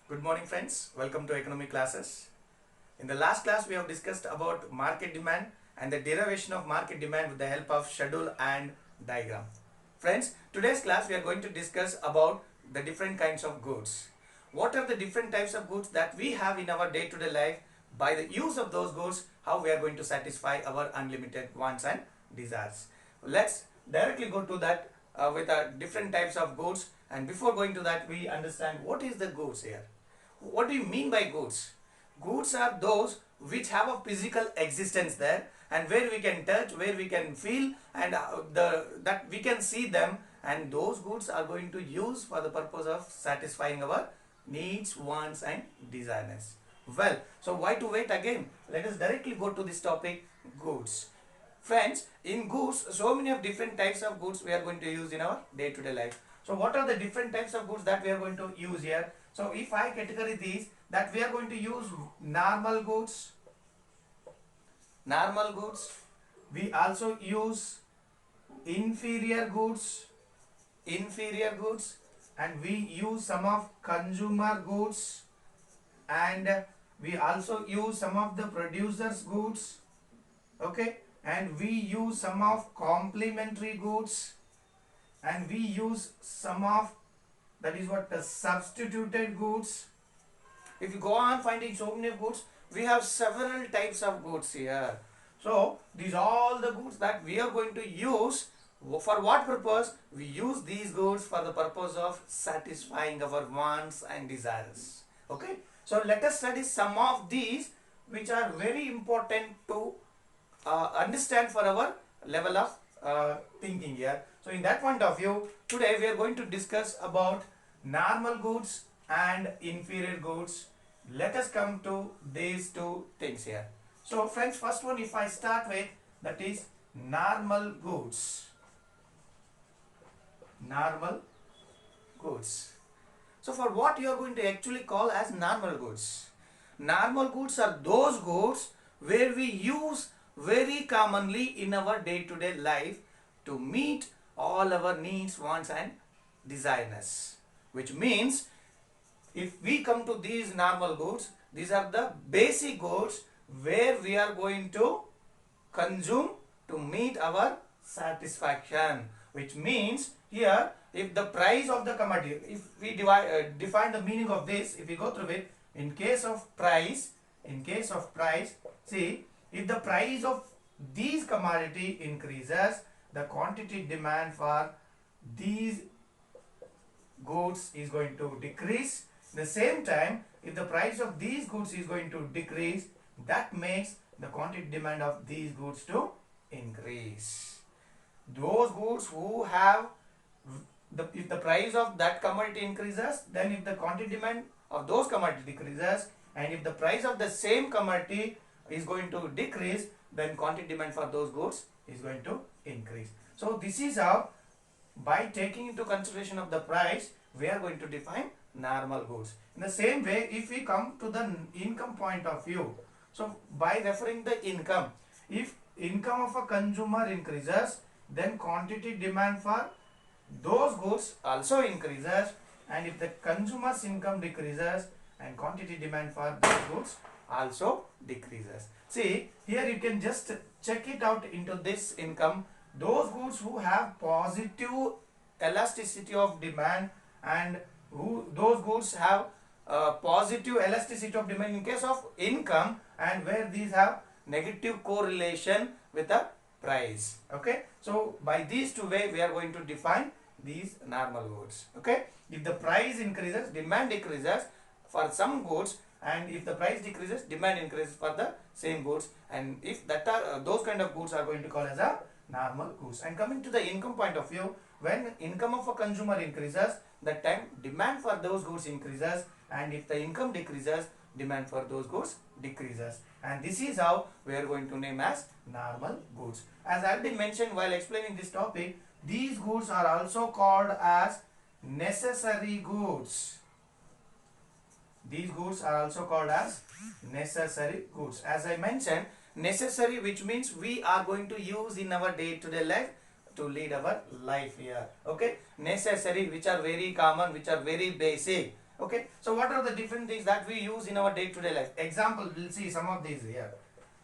Good morning friends, welcome to economic classes. In the last class we have discussed about market demand and the derivation of market demand with the help of schedule and diagram. Friends, today's class we are going to discuss about the different kinds of goods. What are the different types of goods that we have in our day-to-day life? By the use of those goods, how we are going to satisfy our unlimited wants and desires. Let's directly go to that with different types of goods, and before going to that we understand what is the goods here. What do you mean by goods? Goods are those which have a physical existence there, and where we can touch, where we can feel, and that we can see them, and those goods are going to use for the purpose of satisfying our needs, wants and desires. Well, so why to wait again? Let us directly go to this topic, goods. Friends, in goods, so many of different types of goods we are going to use in our day-to-day life. So what are the different types of goods that we are going to use here? So if I categorize these, that we are going to use normal goods. We also use inferior goods, and we use some of consumer goods, and we also use some of the producers goods. Okay, and we use some of complementary goods, and we use some of, that is what, the substituted goods. If you go on finding so many goods, we have several types of goods here. So these are all the goods that we are going to use. For what purpose? We use these goods for the purpose of satisfying our wants and desires. Okay, so let us study some of these which are very important to understand for our level of thinking here. So in that point of view, today we are going to discuss about normal goods and inferior goods. Let us come to these two things here. So friends, first one if I start with, that is normal goods. Normal goods. So for what you are going to actually call as normal goods? Normal goods are those goods where we use very commonly in our day-to-day life to meet all our needs, wants and desires. Which means if we come to these normal goods, these are the basic goods where we are going to consume to meet our satisfaction. Which means here, if the price of the commodity, if we define the meaning of this, if we go through it, in case of price, see, if the price of these commodity increases, the quantity demand for these goods is going to decrease. At the same time, if the price of these goods is going to decrease, that makes the quantity demand of these goods to increase. Those goods who have if the price of that commodity increases, then if the quantity demand of those commodity decreases, and if the price of the same commodity is going to decrease, then quantity demand for those goods is going to increase. So this is how, by taking into consideration of the price, we are going to define normal goods. In the same way, if we come to the income point of view, so by referring the income, if income of a consumer increases, then quantity demand for those goods also increases, and if the consumer's income decreases, and quantity demand for those goods also decreases. See, here you can just check it out into this income. Those goods who have positive elasticity of demand, and those goods have positive elasticity of demand in case of income, and where these have negative correlation with the price. Okay, so by these two ways we are going to define these normal goods. Okay, if the price increases, demand decreases for some goods, and if the price decreases, demand increases for the same goods, and if that are those kind of goods are going to call as a normal goods. And coming to the income point of view, when income of a consumer increases, that time demand for those goods increases, and if the income decreases, demand for those goods decreases. And this is how we are going to name as normal goods. As I already mentioned while explaining this topic, these goods are also called as necessary goods. These goods are also called as necessary goods. As I mentioned, necessary, which means we are going to use in our day-to-day life to lead our life here. Okay, necessary, which are very common, which are very basic. Okay, so what are the different things that we use in our day-to-day life? Example, we'll see some of these here.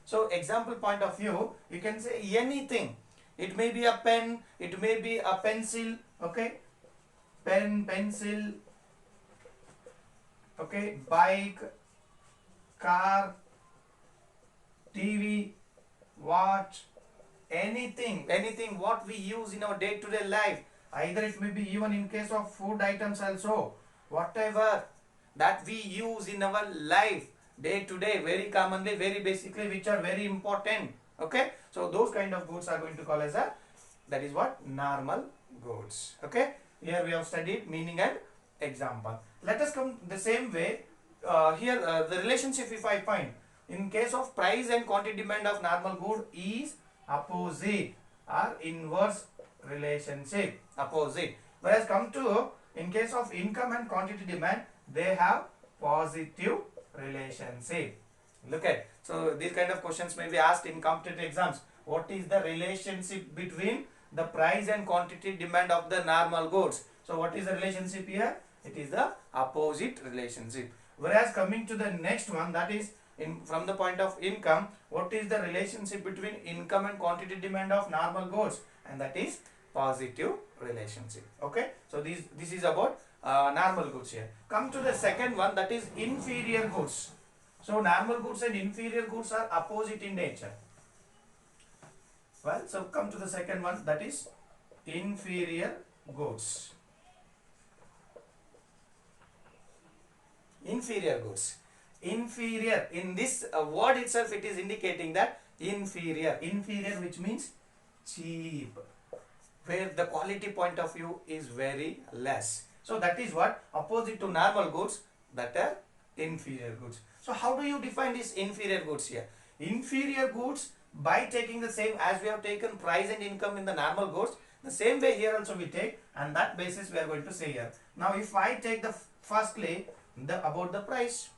So example point of view, you can say anything. It may be a pen, it may be a pencil, okay, pen, pencil, okay, bike, car, TV, watch, anything what we use in our day-to-day life. Either it may be even in case of food items also, whatever that we use in our life day to day, very commonly, very basically, which are very important. Okay, so those kind of goods are going to call as a, that is what, normal goods. Okay, here we have studied meaning and example. Let us come the same way. Here the relationship, if I find, in case of price and quantity demand of normal good is opposite or inverse relationship, opposite. Whereas come to, in case of income and quantity demand, they have positive relationship. Look at, so these kind of questions may be asked in competitive exams. What is the relationship between the price and quantity demand of the normal goods? So what is the relationship here? It is the opposite relationship. Whereas coming to the next one, that is in from the point of income, what is the relationship between income and quantity demand of normal goods? And that is positive relationship. Okay, so this is about normal goods here. Come to the second one, that is inferior goods. So normal goods and inferior goods are opposite in nature. Well, so come to the second one, that is inferior goods. Inferior goods. Inferior, in this word itself, it is indicating that inferior. Inferior, which means cheap, where the quality point of view is very less. So that is what opposite to normal goods, that are inferior goods. So how do you define this inferior goods here? Inferior goods, by taking the same as we have taken price and income in the normal goods, the same way here also we take, and that basis we are going to say here. Now if I take the firstly about the price,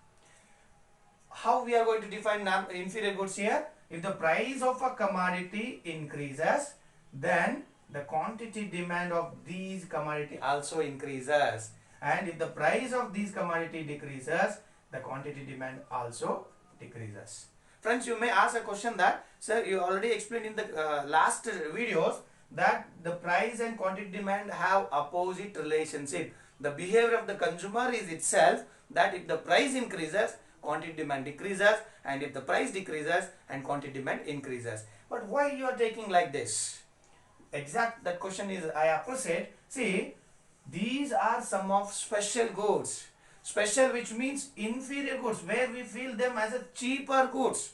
how we are going to define inferior goods here? If the price of a commodity increases, then the quantity demand of these commodity also increases, and if the price of these commodity decreases, the quantity demand also decreases. Friends, you may ask a question that, sir, you already explained in the last videos that the price and quantity demand have opposite relationship. The behavior of the consumer is itself that if the price increases, quantity demand decreases, and if the price decreases, and quantity demand increases. But why you are taking like this? Exact, that question is I appreciate. See, these are some of special goods. Special, which means inferior goods, where we feel them as a cheaper goods.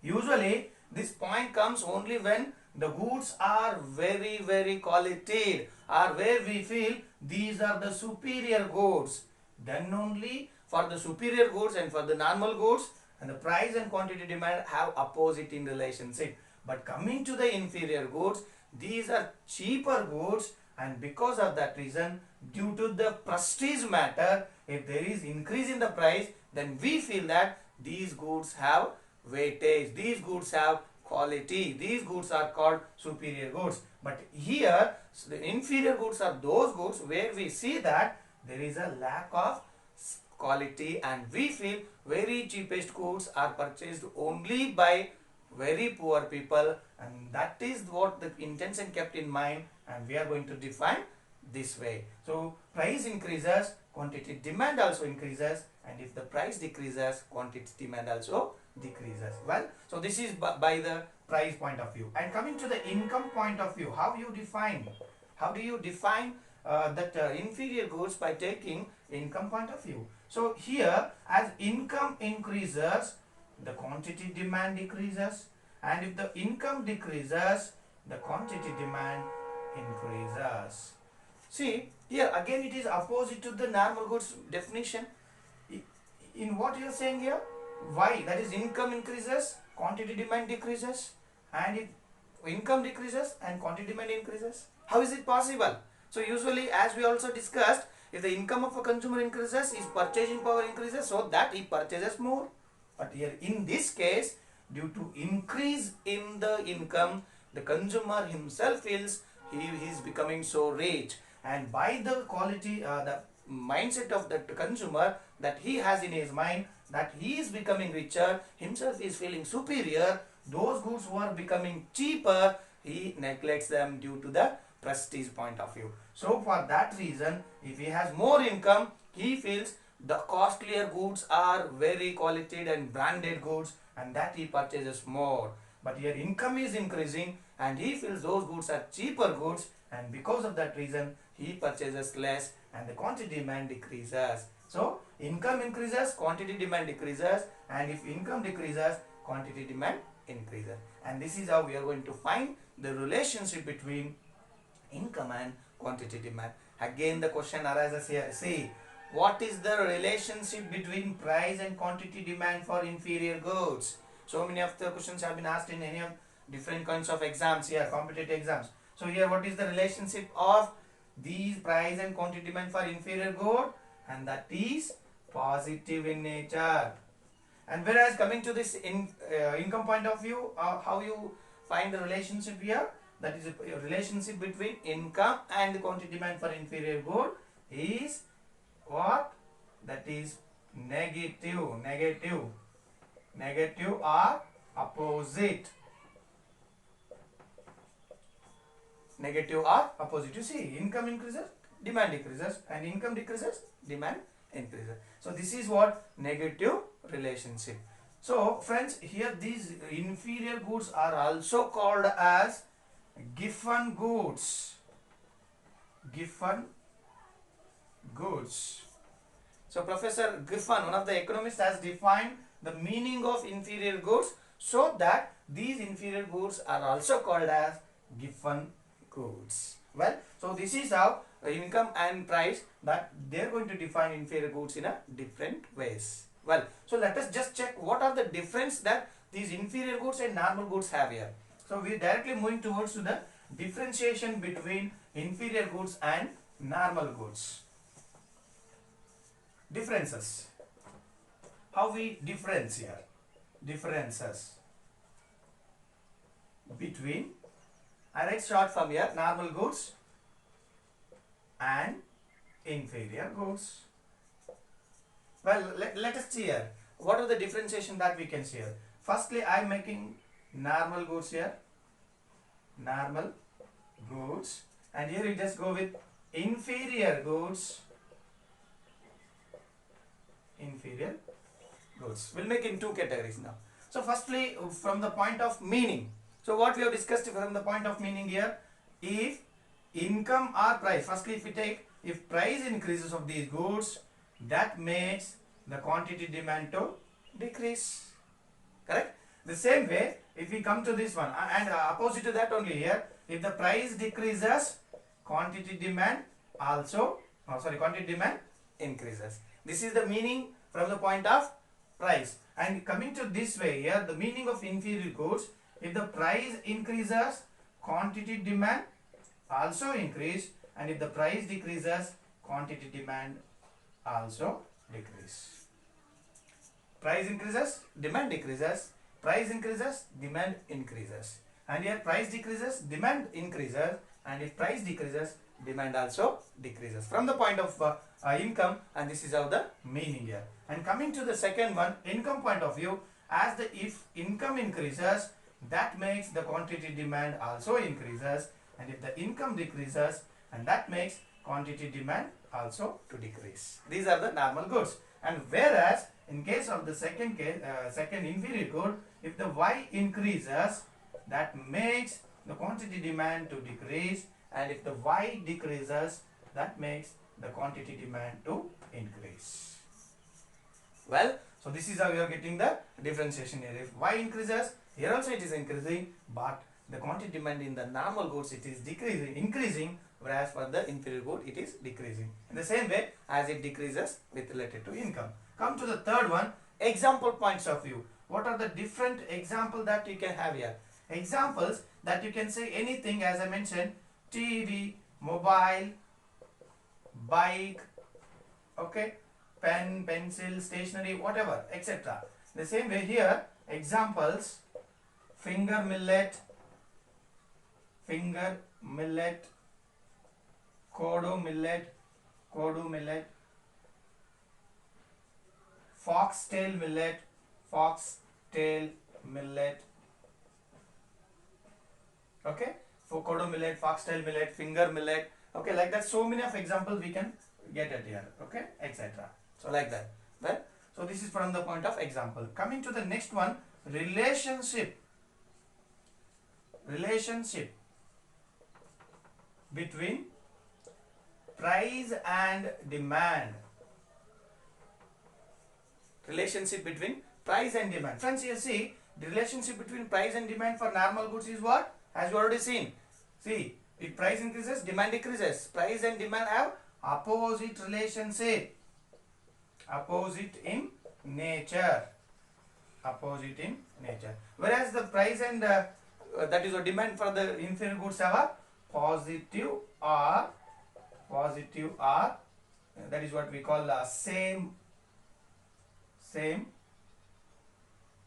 Usually this point comes only when the goods are very quality, or where we feel these are the superior goods. Then only for the superior goods and for the normal goods, and the price and quantity demand have opposite in relationship. But coming to the inferior goods, these are cheaper goods, and because of that reason, due to the prestige matter, if there is increase in the price, then we feel that these goods have weightage, these goods have quality, these goods are called superior goods. But here the inferior goods are those goods where we see that there is a lack of quality, and we feel very cheapest goods are purchased only by very poor people, and that is what the intention kept in mind, and we are going to define this way. So price increases, quantity demand also increases, and if the price decreases, quantity demand also decreases. Well, so this is by the price point of view. And coming to the income point of view, how do you define that inferior goods? By taking income point of view. So here, as income increases, the quantity demand decreases, and if the income decreases, the quantity demand increases. See, here again it is opposite to the normal goods definition. In what you are saying here? Why? That is, income increases, quantity demand decreases, and if income decreases and quantity demand increases. How is it possible? So usually, as we also discussed, if the income of a consumer increases, his purchasing power increases, so that he purchases more. But here in this case, due to increase in the income, the consumer himself feels he is becoming so rich, and by the quality, the mindset of that consumer, that he has in his mind that he is becoming richer, himself is feeling superior, those goods who are becoming cheaper, he neglects them due to the prestige point of view. So for that reason, if he has more income, he feels the costlier goods are very quality and branded goods, and that he purchases more. But here income is increasing and he feels those goods are cheaper goods, and because of that reason he purchases less and the quantity demand decreases. So income increases, quantity demand decreases, and if income decreases, quantity demand increases. And this is how we are going to find the relationship between income and quantity demand. Again the question arises here. See, what is the relationship between price and quantity demand for inferior goods? So many of the questions have been asked in any of different kinds of exams here, competitive exams. So here what is the relationship of these price and quantity demand for inferior good? And that is positive in nature. And whereas coming to this income point of view, how you find the relationship here, that is a relationship between income and quantity demand for inferior good is what? That is negative or opposite. Negative or opposite. You see, income increases, demand decreases, and income decreases, demand increases. So this is what negative relationship. So friends, here these inferior goods are also called as Giffen goods. Giffen goods. So Professor Giffen, one of the economists, has defined the meaning of inferior goods, so that these inferior goods are also called as Giffen goods. Well, so this is how income and price, that they are going to define inferior goods in a different ways. Well, so let us just check what are the difference that these inferior goods and normal goods have here. So we are directly moving towards to the differentiation between inferior goods and normal goods. Differences. How we difference here? Differences between, I write short form here, normal goods and inferior goods. Well, let us see here. What are the differentiation that we can see here? Firstly, I am making normal goods here. Normal goods. And here we just go with inferior goods. Inferior goods. We'll make in two categories now. So firstly, from the point of meaning. So what we have discussed from the point of meaning here, if income or price, firstly if we take, if price increases of these goods, that makes the quantity demand to decrease. Correct? The same way, if we come to this one, and opposite to that only here, if the price decreases, quantity demand also, quantity demand increases. This is the meaning from the point of price. And coming to this way here, the meaning of inferior goods, if the price increases, quantity demand also increase, and if the price decreases, quantity demand also decrease. Price increases, demand decreases. Price increases, demand increases. And here price decreases, demand increases, and if price decreases, demand also decreases from the point of income, and this is how the meaning here. And coming to the second one, income point of view, as the if income increases, that makes the quantity demand also increases, and if the income decreases, and that makes quantity demand also to decrease. These are the normal goods. And whereas in case of the second case, second inferior good, if the Y increases, that makes the quantity demand to decrease, and if the Y decreases, that makes the quantity demand to increase. Well, so this is how we are getting the differentiation here. If Y increases, here also it is increasing, but the quantity demand in the normal goods, it is decreasing, increasing, whereas for the inferior good it is decreasing. In the same way as it decreases with related to income. Come to the third one, example points of view. What are the different example that you can have here? Examples that you can say anything, as I mentioned, TV, mobile, bike, okay, pen, pencil, stationery, whatever, etc. The same way here, examples, finger millet, kodo millet, foxtail millet, foxtail millet, okay, for kodo millet, foxtail millet, finger millet, okay, like that. So many of examples we can get it here, okay, etc. So like that. Well, so this is from the point of example. Coming to the next one, relationship between price and demand. Relationship between price and demand. Friends, you see, the relationship between price and demand for normal goods is what? As you already seen. See, if price increases, demand decreases. Price and demand have opposite relationship. Opposite in nature. Opposite in nature. Whereas the price and that is a demand for the inferior goods have a positive or that is what we call same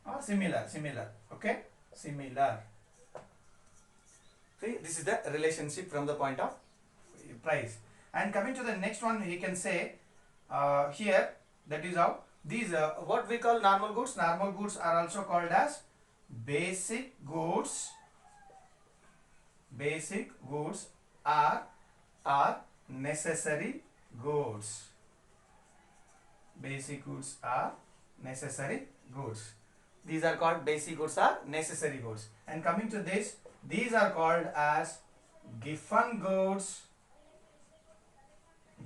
or similar, okay, similar. See, this is the relationship from the point of price. And coming to the next one, we can say here, that is how these what we call normal goods. Normal goods are also called as basic goods. Basic goods are necessary goods. Basic goods are necessary goods. These are called basic goods are necessary goods. And coming to this, these are called as giffen goods.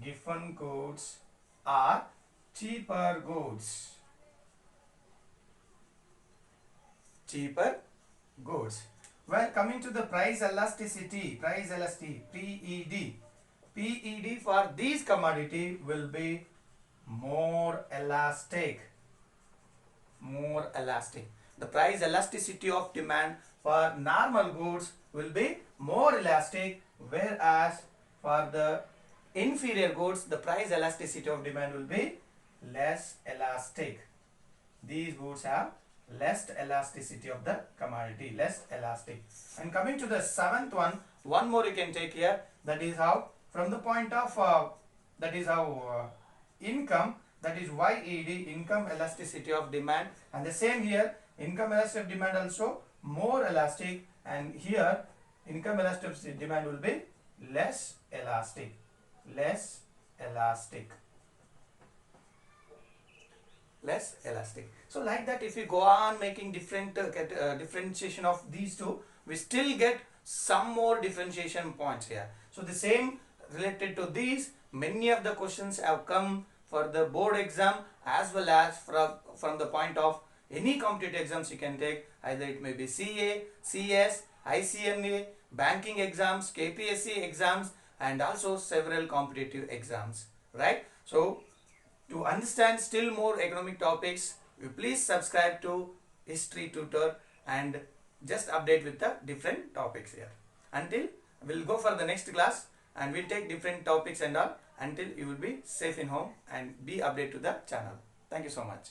Giffen goods are cheaper goods. Cheaper goods. Well, coming to the price elasticity, PED for these commodity will be more elastic. The price elasticity of demand for normal goods will be more elastic, whereas for the inferior goods, the price elasticity of demand will be less elastic. These goods have less elasticity of the commodity, less elastic. And coming to the seventh one more you can take here, that is how from the point of income, that is YED, income elasticity of demand, and the same here, income elasticity of demand also more elastic, and here income elasticity of demand will be less elastic. So like that, if we go on making different differentiation of these two, we still get some more differentiation points here. So the same related to these, many of the questions have come for the board exam as well as from the point of any competitive exams you can take, either it may be CA, CS, ICMA, banking exams, KPSC exams, and also several competitive exams, right? So to understand still more economic topics, you please subscribe to History Tutor and just update with the different topics here. Until we'll go for the next class and we'll take different topics and all, until you will be safe in home and be updated to the channel. Thank you so much.